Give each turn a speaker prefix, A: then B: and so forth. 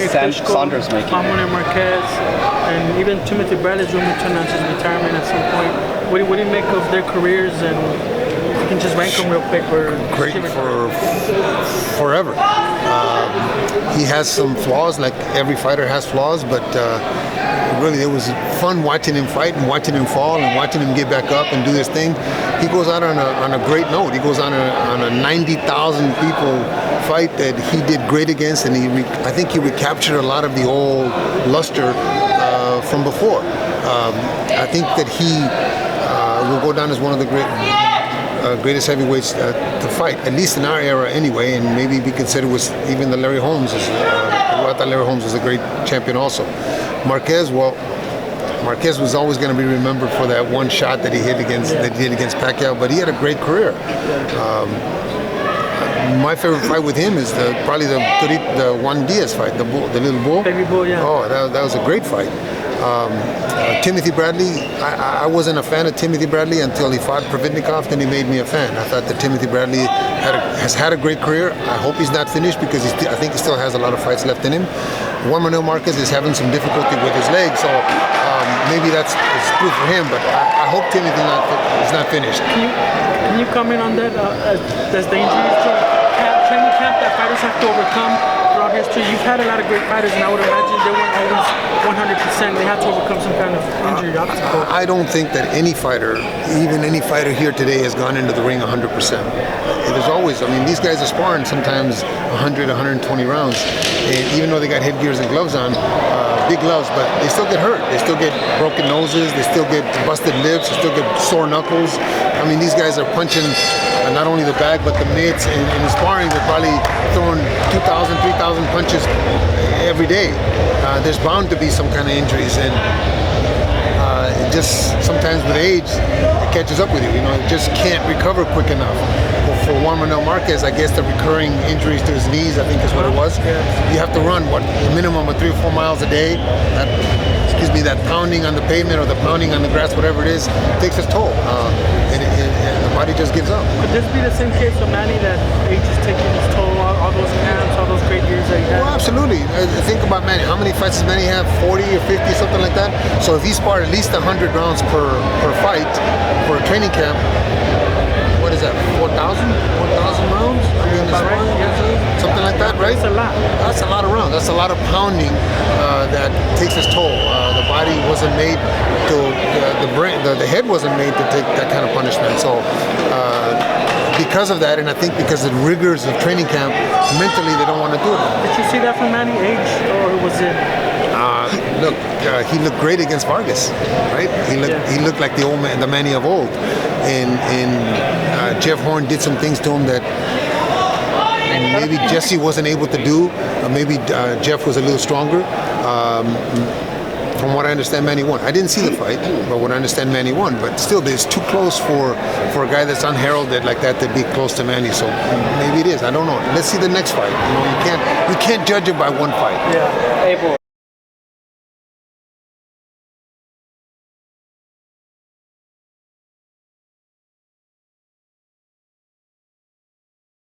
A: Saunders making.
B: Juan Marquez, and even Timothy Bradley's rumored to announce his retirement at some point. What do you make of their careers, and you can just rank them real quick?
C: Great for forever. He has some flaws, like every fighter has flaws, but really it was fun watching him fight and watching him fall and watching him get back up and do his thing. He goes out on a great note. He goes on a 90,000 people fight that he did great against, and I think he recaptured a lot of the old luster from before. I think that he will go down as one of the greatest heavyweights to fight, at least in our era anyway, and maybe we consider was even the Larry Holmes. I thought Larry Holmes was a great champion also. Marquez was always going to be remembered for that one shot that he hit against Pacquiao, but he had a great career. My favorite fight with him is probably the Juan Diaz fight, the little bull.
B: Baby bull, yeah.
C: Oh, that was a great fight. Timothy Bradley, I wasn't a fan of Timothy Bradley until he fought Providnikov, then he made me a fan. I thought that Timothy Bradley has had a great career. I hope he's not finished because I think he still has a lot of fights left in him. Juan Manuel Marquez is having some difficulty with his leg, so maybe it's proof for him, but I hope Timothy is not finished.
B: Can you comment on that? Does the injuries to training camp that fighters have to overcome throughout history? You've had a lot of great fighters, and I would imagine they weren't always 100%. They had to overcome some kind of injury obstacle.
C: I don't think that any fighter, even any fighter here today, has gone into the ring 100%. There's always, these guys are sparring sometimes 100, 120 rounds, and even though they got headgears and gloves on, big gloves, but they still get hurt. They still get broken noses. They still get busted lips. They still get sore knuckles. These guys are punching not only the bag but the mitts, and in the sparring they're probably throwing 2,000, 3,000 punches every day. There's bound to be some kind of injuries, and just sometimes with age it catches up with you. You just can't recover quick enough. For Juan Manuel Marquez, I guess the recurring injuries to his knees, I think is what it was. You have to run a minimum of 3 or 4 miles a day. That pounding on the pavement or the pounding on the grass, whatever it is, takes its toll, and the body just gives up.
B: Could this be the same case for Manny, that age is taking its toll, all those camps, all those great years that he had?
C: Well, absolutely. Think about Manny. How many fights does Manny have? 40 or 50, something like that? So if he sparred at least 100 rounds per fight for a training camp, what is that, 4,000 rounds? Something like that, right?
B: That's a lot.
C: That's a lot of rounds. That's a lot of pounding that takes its toll. The body wasn't made to, the head wasn't made to take that kind of punishment. So because of that, and I think because of the rigors of training camp, mentally they don't want to do it.
B: Did you see that from Manny, age, or was it?
C: Look, he looked great against Vargas, right? He looked like the Manny of old, and Jeff Horn did some things to him that maybe Jesse wasn't able to do. Maybe Jeff was a little stronger. From what I understand, Manny won. I didn't see the fight, but what I understand, Manny won. But still, it's too close for a guy that's unheralded like that to be close to Manny. So maybe it is. I don't know. Let's see the next fight. You can't judge it by one fight.
A: Yeah, Abel.